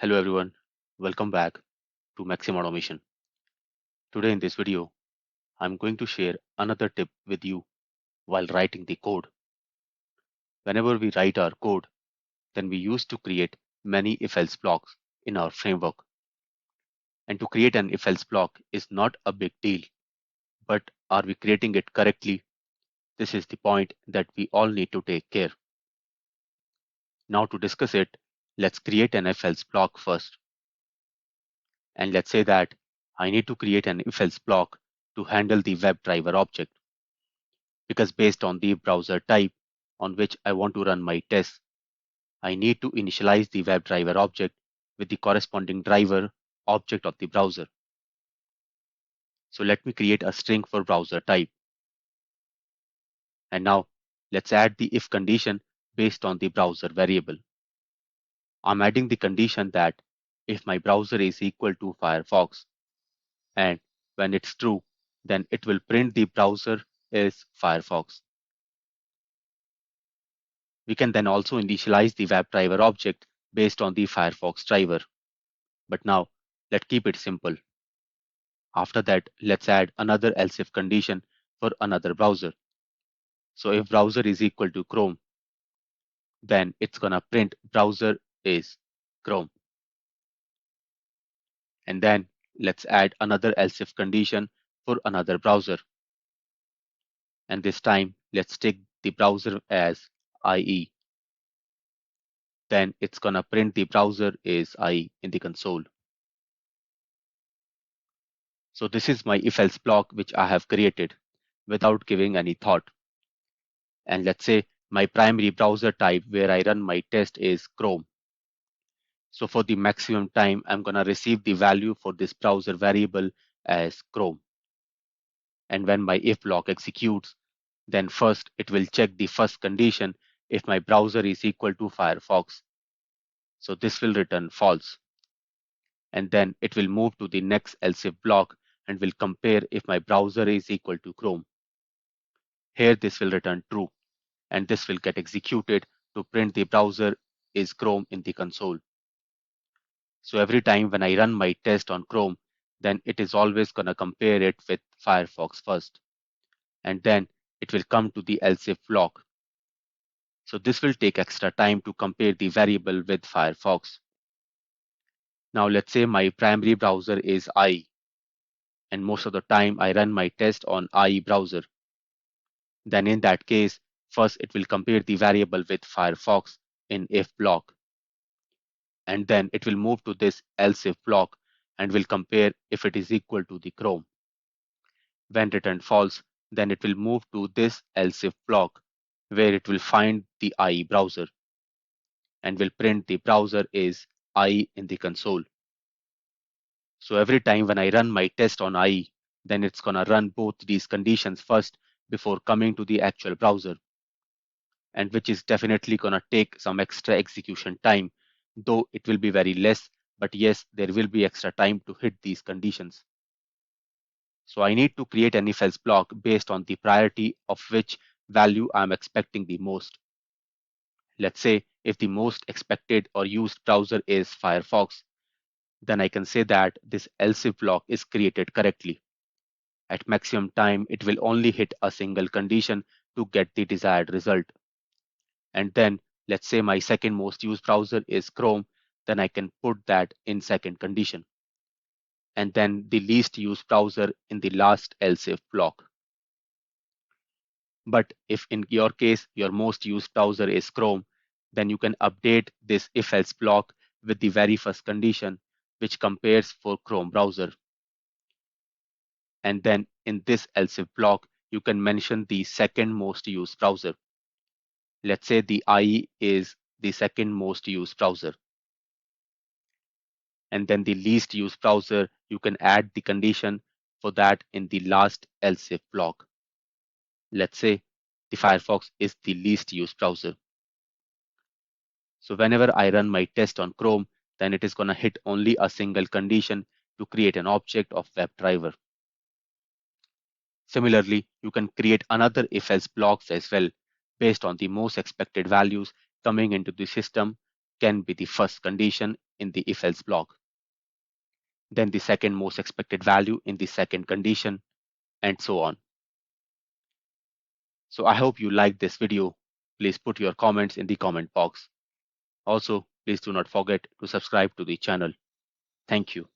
Hello everyone, welcome back to Maxim Automation. Today in this video, I'm going to share another tip with you while writing the code. Whenever we write our code, then we used to create many if-else blocks in our framework. And to create an if-else block is not a big deal, but are we creating it correctly? This is the point that we all need to take care. Now to discuss it, let's create an if-else block first. And let's say that I need to create an if-else block to handle the WebDriver object. Because based on the browser type on which I want to run my tests, I need to initialize the WebDriver object with the corresponding driver object of the browser. So let me create a string for browser type. And now let's add the if condition based on the browser variable. I'm adding the condition that if my browser is equal to Firefox, and when it's true, then it will print the browser is Firefox. We can then also initialize the WebDriver object based on the Firefox driver. But now let's keep it simple. After that, let's add another else if condition for another browser. So if browser is equal to Chrome, then it's gonna print browser is Chrome. And then let's add another else if condition for another browser. And this time, let's take the browser as IE. Then it's gonna print the browser is IE in the console. So this is my if else block which I have created without giving any thought. And let's say my primary browser type where I run my test is Chrome. So for the maximum time, I'm going to receive the value for this browser variable as Chrome. And when my if block executes, then first it will check the first condition if my browser is equal to Firefox. So this will return false. And then it will move to the next else if block and will compare if my browser is equal to Chrome. Here this will return true, and this will get executed to print the browser is Chrome in the console. So every time when I run my test on Chrome, then it is always going to compare it with Firefox first. And then it will come to the else if block. So this will take extra time to compare the variable with Firefox. Now let's say my primary browser is IE, and most of the time I run my test on IE browser. Then in that case, first it will compare the variable with Firefox in if block. And then it will move to this else if block and will compare if it is equal to the Chrome. When returned false, then it will move to this else if block where it will find the IE browser and will print the browser is IE in the console. So every time when I run my test on IE, then it's gonna run both these conditions first before coming to the actual browser, and which is definitely gonna take some extra execution time, though it will be very less, but yes, there will be extra time to hit these conditions. So I need to create an if-else block based on the priority of which value I'm expecting the most. Let's say if the most expected or used browser is Firefox, then I can say that this else if block is created correctly. At maximum time, it will only hit a single condition to get the desired result. And then let's say my second most used browser is Chrome, then I can put that in second condition. And then the least used browser in the last else if block. But if in your case, your most used browser is Chrome, then you can update this if else block with the very first condition, which compares for Chrome browser. And then in this else if block, you can mention the second most used browser. Let's say the IE is the second most used browser. And then the least used browser, you can add the condition for that in the last else if block. Let's say the Firefox is the least used browser. So whenever I run my test on Chrome, then it is going to hit only a single condition to create an object of WebDriver. Similarly, you can create another if-else blocks as well based on the most expected values coming into the system can be the first condition in the if-else block, then the second most expected value in the second condition, and so on. So I hope you liked this video. Please put your comments in the comment box. Also, please do not forget to subscribe to the channel. Thank you.